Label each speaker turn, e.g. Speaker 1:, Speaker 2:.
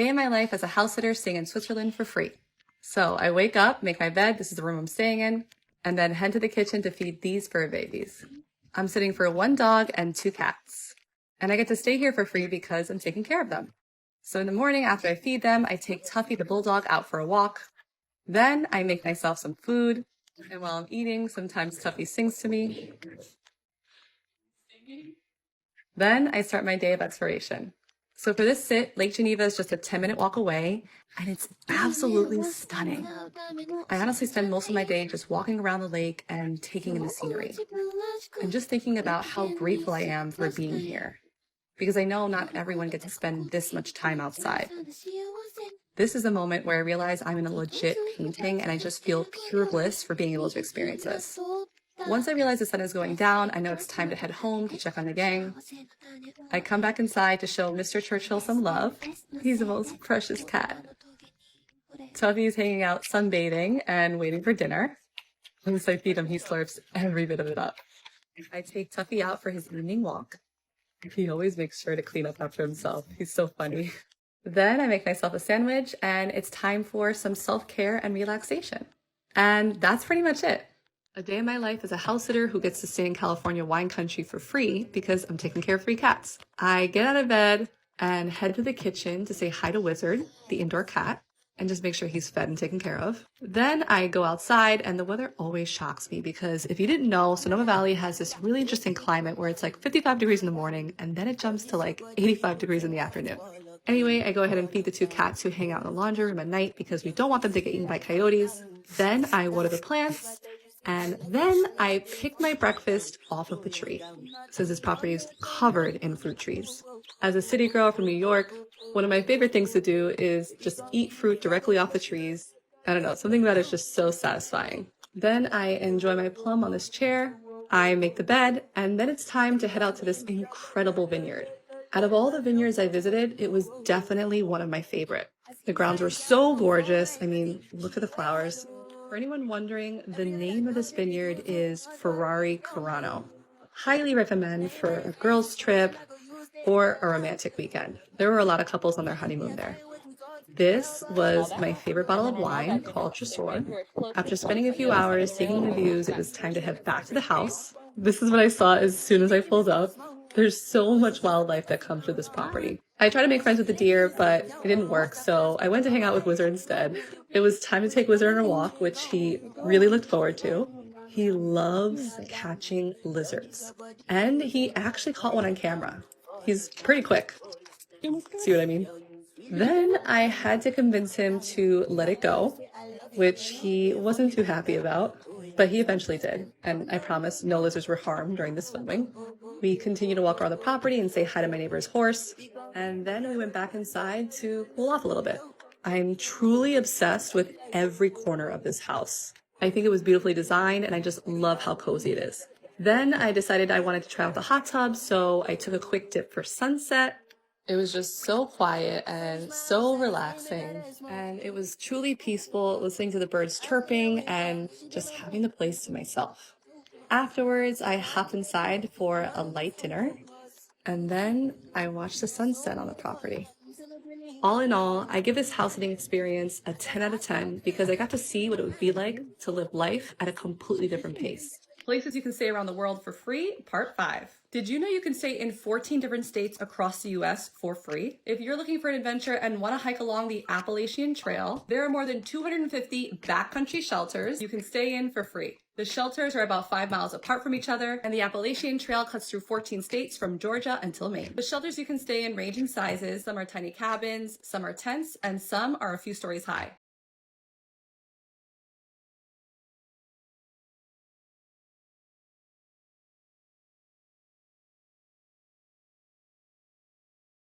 Speaker 1: day in my life as a house sitter staying in Switzerland for free. So I wake up, make my bed, this is the room I'm staying in, and then head to the kitchen to feed these fur babies. I'm sitting for 1 dog and 2 cats. And I get to stay here for free because I'm taking care of them. So in the morning after I feed them, I take Tuffy the bulldog out for a walk. Then I make myself some food. And while I'm eating, sometimes Tuffy sings to me. Then I start my day of exploration. So for this sit, Lake Geneva is just a 10-minute walk away, and it's absolutely stunning. I honestly spend most of my day just walking around the lake and taking in the scenery. And just thinking about how grateful I am for being here. Because I know not everyone gets to spend this much time outside. This is a moment where I realize I'm in a legit painting, and I just feel pure bliss for being able to experience this. Once I realize the sun is going down, I know it's time to head home to check on the gang. I come back inside to show Mr. Churchill some love. He's the most precious cat. Tuffy is hanging out sunbathing and waiting for dinner. Once I feed him, he slurps every bit of it up. I take Tuffy out for his evening walk. He always makes sure to clean up after himself. He's so funny. Then I make myself a sandwich, and it's time for some self-care and relaxation. And that's pretty much it. A day in my life as a house sitter who gets to stay in California wine country for free because I'm taking care of 3 cats. I get out of bed and head to the kitchen to say hi to Wizard, the indoor cat, and just make sure he's fed and taken care of. Then I go outside, and the weather always shocks me because if you didn't know, Sonoma Valley has this really interesting climate where it's like 55 degrees in the morning and then it jumps to like 85 degrees in the afternoon. Anyway, I go ahead and feed the 2 cats who hang out in the laundry room at night because we don't want them to get eaten by coyotes. Then I water the plants. And then I pick my breakfast off of the tree, since this property is covered in fruit trees. As a city girl from New York, one of my favorite things to do is just eat fruit directly off the trees. I don't know, something that is just so satisfying. Then I enjoy my plum on this chair, I make the bed, and then it's time to head out to this incredible vineyard. Out of all the vineyards I visited, it was definitely one of my favorite. The grounds were so gorgeous. I mean, look at the flowers. For anyone wondering, the name of this vineyard is Ferrari Carano. Highly recommend for a girls' trip or a romantic weekend. There were a lot of couples on their honeymoon there. This was my favorite bottle of wine called Tresor. After spending a few hours taking the views, it was time to head back to the house. This is what I saw as soon as I pulled up. There's so much wildlife that comes with this property. I tried to make friends with the deer, but it didn't work, so I went to hang out with Wizard instead. It was time to take Wizard on a walk, which he really looked forward to. He loves catching lizards, and he actually caught one on camera. He's pretty quick. See what I mean? Then I had to convince him to let it go, which he wasn't too happy about, but he eventually did, and I promise no lizards were harmed during this filming. We continued to walk around the property and say hi to my neighbor's horse, and then we went back inside to cool off a little bit. I'm truly obsessed with every corner of this house. I think it was beautifully designed, and I just love how cozy it is. Then I decided I wanted to try out the hot tub, so I took a quick dip for sunset. It was just so quiet and so relaxing, and it was truly peaceful listening to the birds chirping and just having the place to myself. Afterwards, I hopped inside for a light dinner, and then I watched the sunset on the property. All in all, I give this house sitting experience a 10 out of 10 because I got to see what it would be like to live life at a completely different pace. Places you can stay around the world for free, part 5. Did you know you can stay in 14 different states across the US for free? If you're looking for an adventure and want to hike along the Appalachian Trail, there are more than 250 backcountry shelters you can stay in for free. The shelters are about 5 miles apart from each other, and the Appalachian Trail cuts through 14 states from Georgia until Maine. The shelters you can stay in range in sizes. Some are tiny cabins, some are tents, and some are a few stories high.